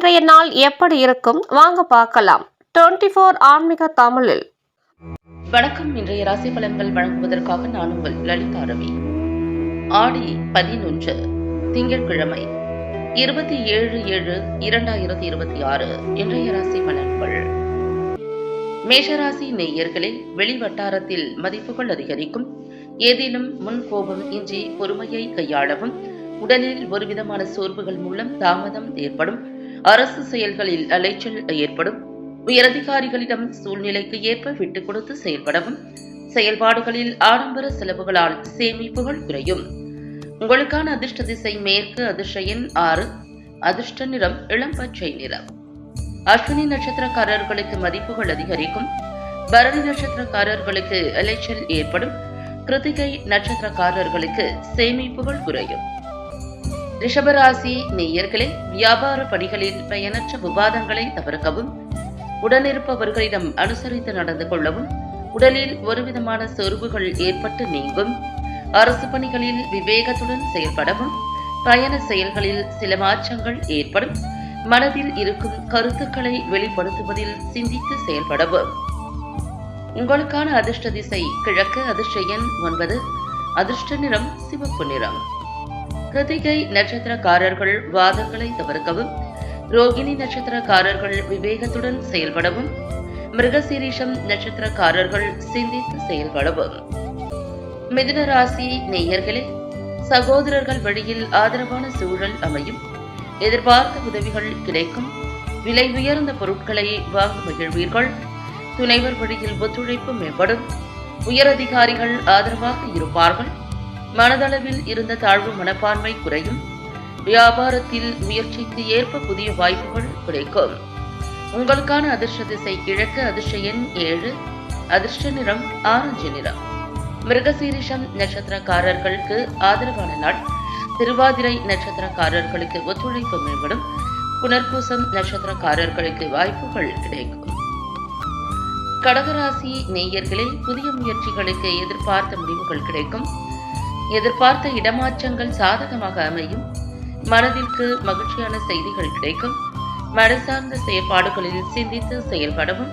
இன்றைய நாள் எப்படி இருக்கும் வாங்க பார்க்கலாம். 24 ஆன்மீக தமிழில். வணக்கம். இன்றைய ராசி பலன்கள் வழங்குவதற்காக நான் உங்கள் லலிதா ரவி. ஆடி 11 திங்கட்கிழமை 27/7/2026 இன்றைய ராசி பலன்கள். மேஷராசி நேயர்களே, வெளிவட்டாரத்தில் மதிப்புகள் அதிகரிக்கும். ஏதேனும் முன் கோபம் இன்றி பொறுமையை கையாளவும். உடலில் ஒருவிதமான சோர்வுகள் மூலம் தாமதம் ஏற்படும். அரசு செயல்களில் அலைச்சல் ஏற்படும். உயரதிகாரிகளிடம் சூழ்நிலைக்கு ஏற்ப விட்டுக் கொடுத்து செயல்படவும். செயல்பாடுகளில் ஆடம்பர செலவுகளால் சேமிப்புகள் குறையும். உங்களுக்கான அதிர்ஷ்ட திசை மேற்கு, அதிர்ஷ்ட எண் 6, அதிர்ஷ்ட நிறம் இளம் பச்சை நிறம். அஸ்வினி நட்சத்திரக்காரர்களுக்கு மதிப்புகள் அதிகரிக்கும். பரணி நட்சத்திரக்காரர்களுக்கு அலைச்சல் ஏற்படும். கிருத்திகை நட்சத்திரக்காரர்களுக்கு சேமிப்புகள் குறையும். ரிஷபராசி நேயர்களே, வியாபார பணிகளில் பயனற்ற விவாதங்களை தவிர்க்கவும். உடனிருப்பவர்களிடம் அனுசரித்து நடந்து கொள்ளவும். உடலில் ஒருவிதமான சோர்வுகள் ஏற்பட்டு நீங்கும். அரசு பணிகளில் விவேகத்துடன் செயல்படவும். பயண செயல்களில் சில மாற்றங்கள் ஏற்படும். மனதில் இருக்கும் கருத்துக்களை வெளிப்படுத்துவதில் சிந்தித்து செயல்படவும். உங்களுக்கான அதிர்ஷ்ட திசை கிழக்கு, அதிர்ஷ்ட எண் 9, அதிர்ஷ்ட நிறம் சிவப்பு நிறம். கிருத்திகை நட்சத்திரக்காரர்கள் வாதங்களை தவிர்க்கவும். ரோகிணி நட்சத்திரக்காரர்கள் விவேகத்துடன் செயல்படவும். மிருகசீரிஷம் நட்சத்திரக்காரர்கள் சிந்தித்து செயல்படவும். மிதுன ராசி நேயர்களே, சகோதரர்கள் வழியில் ஆதரவான சூழல் அமையும். எதிர்பார்த்த உதவிகள் கிடைக்கும். விலை உயர்ந்த பொருட்களை வாங்க மகிழ்வீர்கள். துணைவர் வழியில் ஒத்துழைப்பு மேம்படும். உயரதிகாரிகள் ஆதரவாக இருப்பார்கள். மனதளவில் இருந்த தாழ்வு மனப்பான்மை குறையும். வியாபாரத்தில் முயற்சிக்கு ஏற்ப புதிய வாய்ப்புகள் கிடைக்கும். உங்களுக்கான அதிர்ஷ்ட திசை கிழக்கு, அதிர்ஷ்ட எண் 7, அதிர்ஷ்ட நிறம் ஆரஞ்சு நிறம். மிருகசீரிஷம் நட்சத்திரக்காரர்களுக்கு ஆதரவான நாள். திருவாதிரை நட்சத்திரக்காரர்களுக்கு ஒத்துழைப்பு மேம்படும். புனர்பூசம் நட்சத்திரக்காரர்களுக்கு வாய்ப்புகள் கிடைக்கும். கடகராசி நேயர்களே, புதிய முயற்சிகளுக்கு எதிர்பார்த்த முடிவுகள் கிடைக்கும். எதிர்பார்த்த இடமாற்றங்கள் சாதகமாக அமையும். மனதிற்கு மகிழ்ச்சியான செய்திகள் கிடைக்கும். மன சார்ந்த செயற்பாடுகளில் சிந்தித்து செயல்படவும்.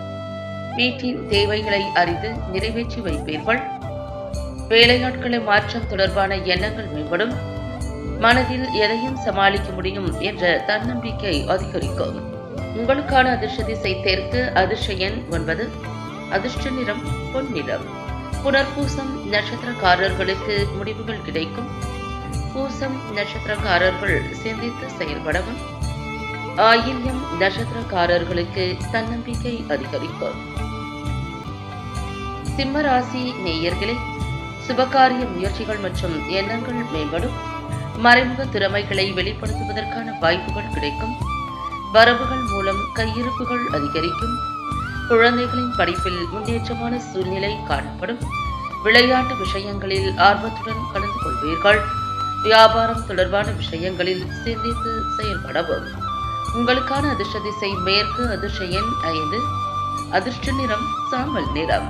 வீட்டின் தேவைகளை அறிந்து நிறைவேற்றி வைப்பீர்கள். வேலையாட்களை மாற்றம் தொடர்பான எண்ணங்கள் மேம்படும். மனதில் எதையும் சமாளிக்க முடியும் என்ற தன்னம்பிக்கை அதிகரிக்கும். உங்களுக்கான அதிர்ஷ்ட திசை தெற்கு, அதிர்ஷ்ட எண் 9, அதிர்ஷ்ட நிறம் பொன்னிறம். புனர்பூசம் நட்சத்திரக்காரர்களுக்கு முடிவுகள் கிடைக்கும். பூசம் நட்சத்திரக்காரர்கள் சிந்தித்து செயல்படவும். ஆயில்யம் நட்சத்திரக்காரர்களுக்கு தன்னம்பிக்கை அதிகரிக்கும். சிம்மராசி நேயர்களே, சுபகாரிய முயற்சிகள் மற்றும் எண்ணங்கள் மேம்படும். மறைமுக திறமைகளை வெளிப்படுத்துவதற்கான வாய்ப்புகள் கிடைக்கும். வரவுகள் மூலம் கையிருப்புகள் அதிகரிக்கும். குழந்தைகளின் படிப்பில் முன்னேற்றமான சூழ்நிலை காணப்படும். விளையாட்டு விஷயங்களில் ஆர்வத்துடன் கலந்து கொள்வீர்கள். வியாபாரம் தொடர்பான விஷயங்களில் சிந்தித்து செயல்படவும். உங்களுக்கான அதிர்ஷ்ட திசை மேற்கு, அதிர்ஷ்ட எண் 5, அதிர்ஷ்ட நிறம் சாம்பல் நிறம்.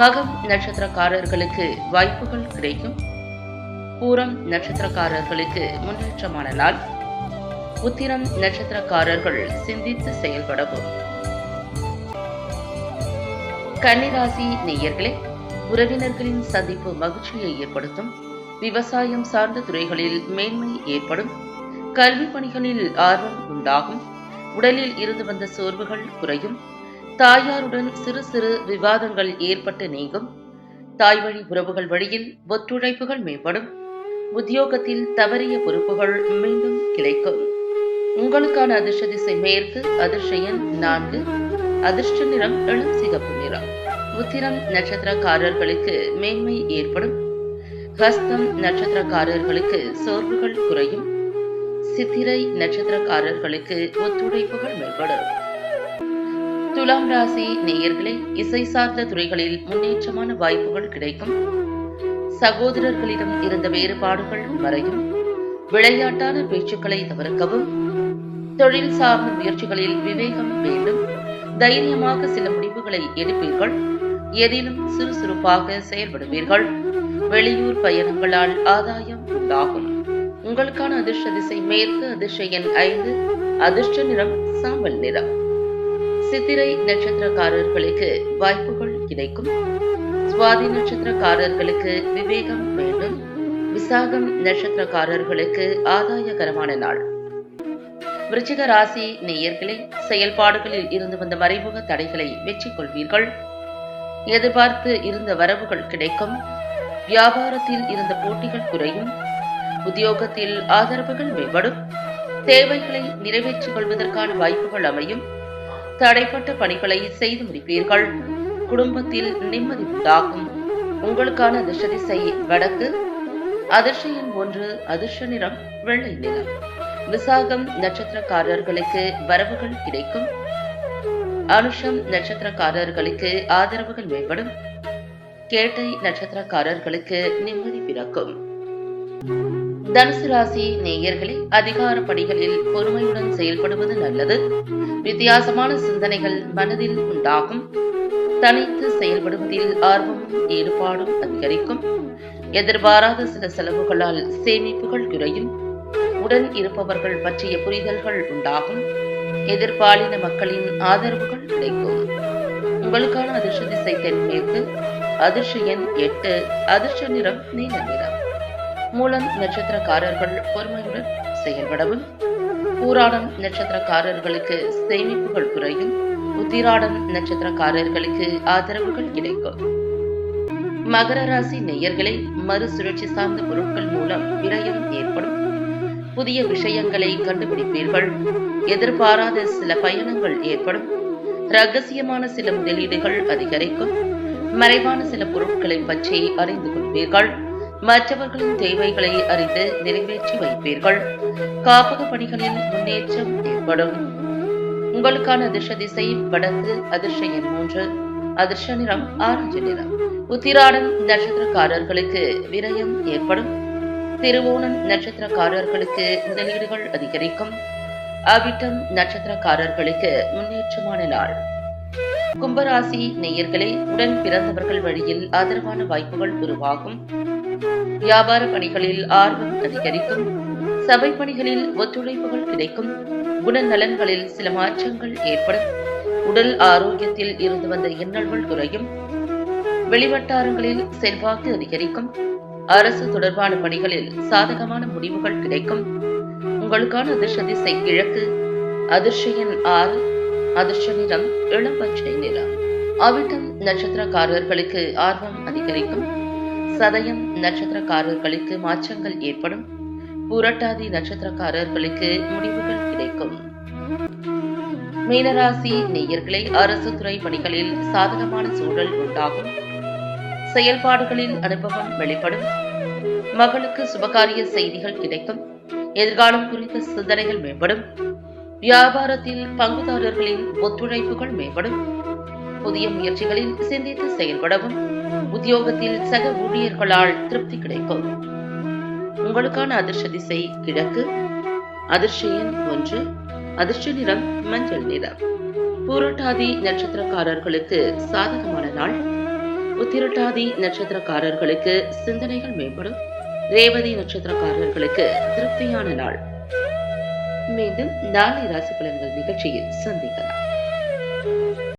மகம் நட்சத்திரக்காரர்களுக்கு வாய்ப்புகள் கிடைக்கும். பூரம் நட்சத்திரக்காரர்களுக்கு முன்னேற்றமான நாள். உத்திரம் நட்சத்திரக்காரர்கள் சிந்தித்து செயல்படவும். கன்னிராசி நேயர்களே, உறவினர்களின் சந்திப்பு மகிழ்ச்சியை ஏற்படுத்தும். விவசாயம் சார்ந்த துறைகளில் மேன்மை ஏற்படும். கல்வி பணிகளில் ஆர்வம் உண்டாகும். உடலில் இருந்து வந்த சோர்வுகள் குறையும். தாயாருடன் சிறு சிறு விவாதங்கள் ஏற்பட்டு நீங்கும். தாய்வழி உறவுகள் வழியில் ஒத்துழைப்புகள் மேம்படும். உத்தியோகத்தில் தவறிய பொறுப்புகள் மீண்டும் கிடைக்கும். உங்களுக்கான அதிர்ஷ்ட திசை மேற்கு, அதிர்ஷ்ட எண் 4, அதிர்ஷ்ட நிறம் இளம் சிகப்பு நிறம். உத்திரம் நட்சத்திரக்காரர்களுக்கு மேன்மை ஏற்படும். ஹஸ்தம் நட்சத்திரக்காரர்களுக்கு சோர்வுகள் குறையும். சித்திரை நட்சத்திரக்காரர்களுக்கு ஒத்துழைப்புகள் மேம்படும். துலாம் ராசி நேயர்களே, இசை சார்ந்த துறைகளில் முன்னேற்றமான வாய்ப்புகள் கிடைக்கும். சகோதரர்களிடம் இருந்த வேறுபாடுகள் மறையும். விளையாட்டான பேச்சுக்களை தவிர்க்கவும். தொழில் சார்ந்த முயற்சிகளில் விவேகம் வேண்டும். தைரியமாக சில முடிவுகளை எடுப்பீர்கள். எதிலும் சுறுசுறுப்பாக செயல்படுவீர்கள். வெளியூர் பயணங்களால் ஆதாயம் உண்டாகும். உங்களுக்கான அதிர்ஷ்ட திசை மேற்கு, அதிர்ஷ்ட எண் 5, அதிர்ஷ்ட நிறம் சாம்பல் நிறம். சித்திரை நட்சத்திரக்காரர்களுக்கு வாய்ப்புகள் கிடைக்கும். சுவாதி நட்சத்திரக்காரர்களுக்கு விவேகம் வேண்டும். விசாகம் நட்சத்திரக்காரர்களுக்கு ஆதாயகரமான நாள். விருச்சிக ராசி நேயர்களே, செயல்பாடுகளில் இருந்து வந்த மறைமுக தடைகளை வெற்றி கொள்வீர்கள். எதிர்பார்த்து இருந்த வரவுகள் கிடைக்கும். வியாபாரத்தில் இருந்த போட்டிகள் குறையும். உத்தியோகத்தில் ஆதரவுகள் மேம்படும். தேவைகளை நிறைவேற்றிக் கொள்வதற்கான வாய்ப்புகள் அமையும். தடைப்பட்ட பணிகளை செய்து முடிப்பீர்கள். குடும்பத்தில் நிம்மதி உண்டாகும். உங்களுக்கான அதிர்ஷ்ட திசை வடக்கு, அதிர்ஷ்ட எண் 1, அதிர்ஷ்ட நிறம் வெள்ளை நிறம். விசாகம் நட்சத்திரக்காரர்களுக்கு வரவுகள் கிடைக்கும். அனுஷம் நட்சத்திரக்காரர்களுக்கு ஆதரவுகள் மேம்படும். கேட்டை நட்சத்திரக்காரர்களுக்கு நிம்மதி பிறக்கும். தனுசு ராசி நேயர்களே, அதிகார பணிகளில் பொறுமையுடன் செயல்படுவது நல்லது. வித்தியாசமான சிந்தனைகள் மனதில் உண்டாகும். தனித்து செயல்படுவதில் ஆர்வமும் ஈடுபாடும் அதிகரிக்கும். எதிர்பாராத சில செலவுகளால் சேமிப்புகள் குறையும். உடன் இருப்பவர்கள் பற்றிய புரிதல்கள் உண்டாகும். எதிர்பாலின மக்களின் ஆதரவுகள் கிடைக்கும். உங்களுக்கான அதிர்ஷ்ட திசை தென்மேற்கு, அதிர்ஷ்ட எண் 8, அதிர்ஷ்ட நிறம் நீல நிறம். மூலம் நட்சத்திரக்காரர்கள் பொறுமையுடன் செயல்படவும். பூராடம் நட்சத்திரக்காரர்களுக்கு சேமிப்புகள் குறையும். உத்திராடம் நட்சத்திரக்காரர்களுக்கு ஆதரவுகள் கிடைக்கும். மகர ராசி நேயர்களை, மறுசுழற்சி சார்ந்த பொருட்கள் மூலம் விரயம் ஏற்படும். புதிய விஷயங்களை கண்டுபிடிப்பீர்கள். எதிர்பாராத சில பயணங்கள் ஏற்படும். ரகசியமான சில முதலீடுகள் அதிகரிக்கும். மறைவான சில பொருட்களை பற்றி அறிந்து கொள்வீர்கள். மற்றவர்களின் தேவைகளை அறிந்து நிறைவேற்றி வைப்பீர்கள். காப்பக பணிகளில் முன்னேற்றம் ஏற்படும். உங்களுக்கான அதிர்ஷ்ட திசை வடக்கு, அதிர்ஷ்ட எண் 3, அதிர்ஷ்ட நிறம் ஆரஞ்சு நிறம். உத்திராடம் நட்சத்திரக்காரர்களுக்கு விரயம் ஏற்படும். திருவோணம் நட்சத்திரக்காரர்களுக்கு முதலீடுகள் அதிகரிக்கும். அவிட்டம் நட்சத்திரக்காரர்களுக்கு முன்னேற்றமான நாள். கும்பராசி நேயர்களே, உடன் பிறந்தவர்கள் வழியில் ஆதரவான வாய்ப்புகள் உருவாகும். வியாபார பணிகளில் ஆர்வம் அதிகரிக்கும். சபை பணிகளில் ஒத்துழைப்புகள் கிடைக்கும். குணநலன்களில் சில மாற்றங்கள் ஏற்படும். உடல் ஆரோக்கியத்தில் இருந்து வந்த இன்னல்கள் குறையும். வெளிவட்டாரங்களில் செல்வாக்கு அதிகரிக்கும். அரசு தொடர்பான பணிகளில் சாதகமான முடிவுகள் கிடைக்கும். உங்களுக்கான அதிர்ஷ்ட திசை கிழக்கு, அதிர்ஷ்ட எண் 6, அதிர்ஷ்ட நிறம் இளம்பச்சை நிறம். அவிட்டம் நட்சத்திரக்காரர்களுக்கு ஆர்வம் அதிகரிக்கும். சதயம் நட்சத்திரக்காரர்களுக்கு மாற்றங்கள் ஏற்படும். புரட்டாதி நட்சத்திரக்காரர்களுக்கு முடிவுகள் கிடைக்கும். மீனராசி நேயர்களை, அரசு துறை பணிகளில் சாதகமான சூழல் உண்டாகும். செயல்பாடுகளில் அனுபவம் வெளிப்படும். மகளுக்கு சுபகாரிய செய்திகள் கிடைக்கும். எதிர்காலம் குறித்த சிந்தனைகள் மேம்படும். வியாபாரத்தில் பங்குதாரர்களின் ஒத்துழைப்புகள் மேம்படும். புதிய முயற்சிகளில் சிந்தித்து செயல்படவும். உத்தியோகத்தில் சக ஊழியர்களால் திருப்தி கிடைக்கும். உங்களுக்கான அதிர்ஷ்ட திசை கிழக்கு, அதிர்ஷ்ட எண் 1, அதிர்ஷ்ட நிறம் மஞ்சள் நிறம். பூரட்டாதி நட்சத்திரக்காரர்களுக்கு சாதகமான நாள். உத்திரட்டாதி நட்சத்திரக்காரர்களுக்கு சிந்தனைகள் மேம்படும். ரேவதி நட்சத்திரக்காரர்களுக்கு திருப்தியான நாள். மீண்டும் நாளை ராசி பலன்கள் நிகழ்ச்சியில் சந்திக்கலாம்.